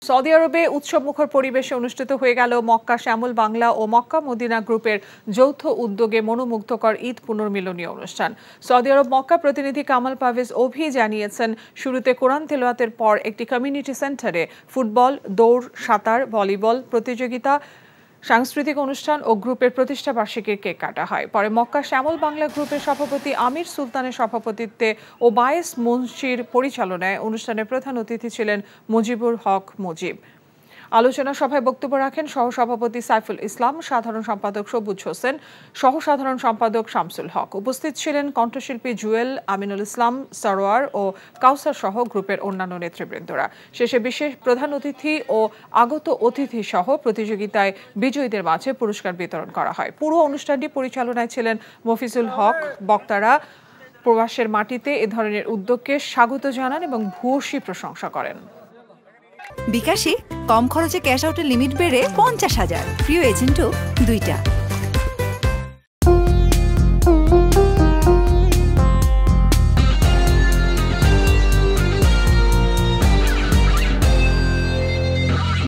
Saudi আরবে উৎসবমুখর পরিবেশে অনুষ্ঠিত হয়ে গেল মক্কা শ্যামল বাংলা ও মক্কা মদিনা গ্রুপের যৌথ উদ্যোগে মনোমুগ্ধকর ঈদ পুনর্মিলনী অনুষ্ঠান। সৌদি আরব মক্কা প্রতিনিধি কামাল পারভেজ অভি জানিয়েছেন, শুরুতে কোরআন তেলাওয়াতের পর একটি কমিউনিটি সেন্টারে ফুটবল, দৌড়, সাঁতার, ভলিবল প্রতিযোগিতা, সাংস্কৃতিক অনুষ্ঠান ও গ্রুপের প্রতিষ্ঠা বার্ষিকীর কেক কাটা হয়। পরে মক্কা শ্যামল বাংলা গ্রুপের সভাপতি আমির সুলতানের সভাপতিত্বে ও বায়েস মুন্সির পরিচালনায় অনুষ্ঠানের প্রধান অতিথি ছিলেন মুজিবুর হক মুজিব। আলোচনা সভায় বক্তব্য রাখেন সহসভাপতি সাইফুল ইসলাম, সাধারণ সম্পাদক সবুজ হোসেন, সহসাধারণ সম্পাদক শামসুল হক। উপস্থিত ছিলেন কণ্ঠশিল্পী জুয়েল, আমিনুল ইসলাম, সরোয়ার ও কাউসার সহ গ্রুপের অন্যান্য নেতৃবৃন্দরা। শেষে বিশেষ প্রধান অতিথি ও আগত অতিথি সহ প্রতিযোগিতায় বিজয়ীদের মাঝে পুরস্কার বিতরণ করা হয়। পুরো অনুষ্ঠানটি পরিচালনায় ছিলেন মফিজুল হক। বক্তারা প্রবাসের মাটিতে এ ধরনের উদ্যোগকে স্বাগত জানান এবং ভূয়সী প্রশংসা করেন। বিকাশে কম খরচে ক্যাশ আউটের লিমিট বেড়ে 50,000, প্রিয় এজেন্টও 2টা।